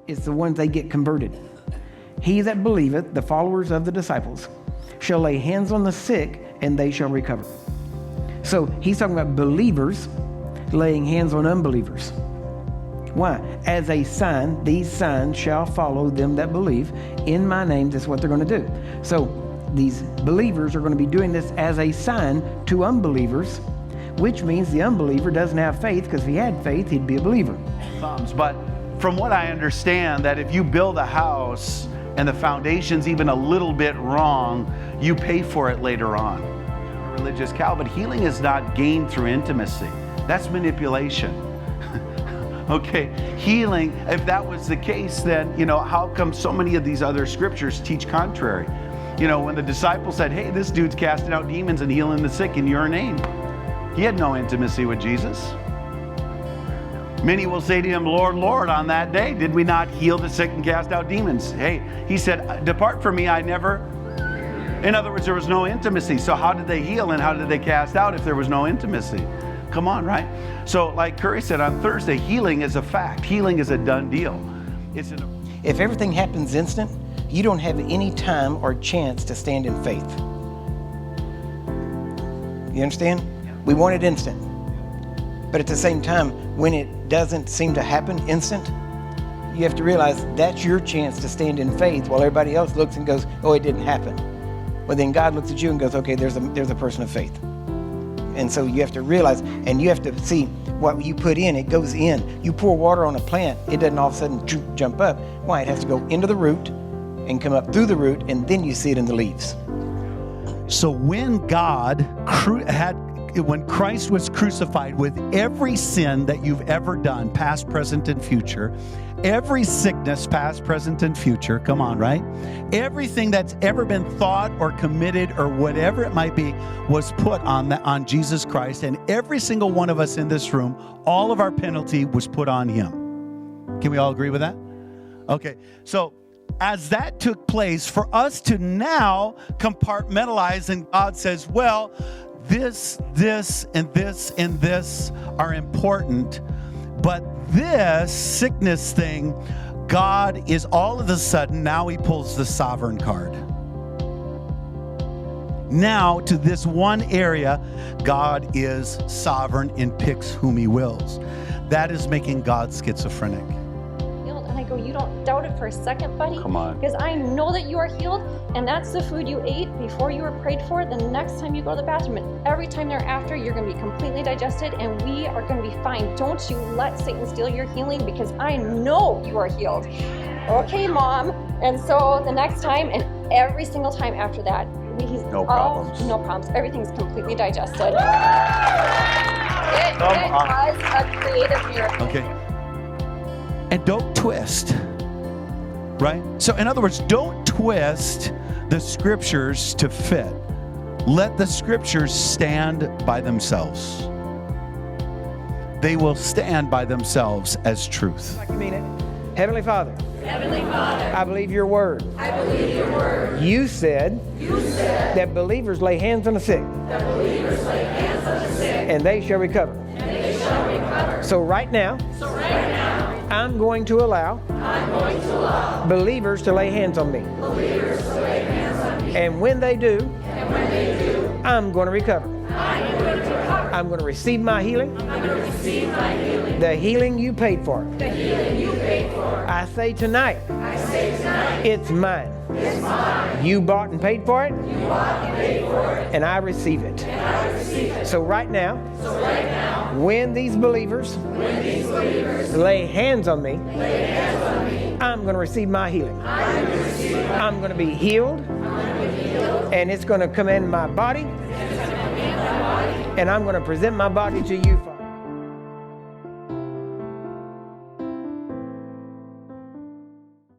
It's the ones they get converted. He that believeth, the followers of the disciples, shall lay hands on the sick and they shall recover. So he's talking about believers laying hands on unbelievers. Why? As a sign, these signs shall follow them that believe. In my name, that's what they're going to do. So these believers are going to be doing this as a sign to unbelievers, which means the unbeliever doesn't have faith, because if he had faith, he'd be a believer. But from what I understand, that if you build a house and the foundation's even a little bit wrong, you pay for it later on. Religious cow, but healing is not gained through intimacy. That's manipulation. Okay, healing, if that was the case, then, how come so many of these other scriptures teach contrary? When the disciples said, hey, this dude's casting out demons and healing the sick in your name. He had no intimacy with Jesus. Many will say to him, Lord, Lord, on that day, did we not heal the sick and cast out demons? Hey, he said, depart from me, I never. In other words, there was no intimacy. So how did they heal and how did they cast out if there was no intimacy? Come on, right? So like Curry said on Thursday, healing is a fact. Healing is a done deal. If everything happens instant, you don't have any time or chance to stand in faith. You understand? We want it instant. But at the same time, when it doesn't seem to happen instant, you have to realize that's your chance to stand in faith while everybody else looks and goes, oh, it didn't happen. Well, then God looks at you and goes, okay, there's a person of faith. And so you have to realize, and you have to see what you put in, it goes in. You pour water on a plant, it doesn't all of a sudden jump up. Why? It has to go into the root and come up through the root, and then you see it in the leaves. So when when Christ was crucified with every sin that you've ever done, past, present, and future, every sickness, past, present, and future, come on, right? Everything that's ever been thought or committed or whatever it might be was put on Jesus Christ, and every single one of us in this room, all of our penalty was put on him. Can we all agree with that? Okay, so as that took place, for us to now compartmentalize, and God says, well, this, and this, and this are important, but this sickness thing, God is all of a sudden, now he pulls the sovereign card. Now to this one area, God is sovereign and picks whom he wills. That is making God schizophrenic. And I go, you don't doubt it for a second, buddy? Come on. Because I know that you are healed, and that's the food you ate before you were prayed for. The next time you go to the bathroom, and every time thereafter, you're going to be completely digested, and we are going to be fine. Don't you let Satan steal your healing, because I know you are healed. Okay, Mom. And so the next time, and every single time after that, no problems. No problems. Everything's completely digested. It was a creative miracle. Okay. And don't twist, right? So in other words, don't twist the scriptures to fit. Let the scriptures stand by themselves. They will stand by themselves as truth. Like you mean it. Heavenly Father. Heavenly Father. I believe your word. I believe your word. You said that believers lay hands on the sick. That believers lay hands on the sick. And they shall recover. And they shall recover. So right now, I'm going to allow believers to lay hands on me. And when they do, I'm going to recover. I'm going to receive my healing. The healing you paid for. I say tonight, it's mine. You bought and paid for it. And I receive it. So right now, when these believers lay hands on me, I'm going to receive my healing. I'm going to be healed, and it's going to come in my body, and I'm going to present my body to you, Father.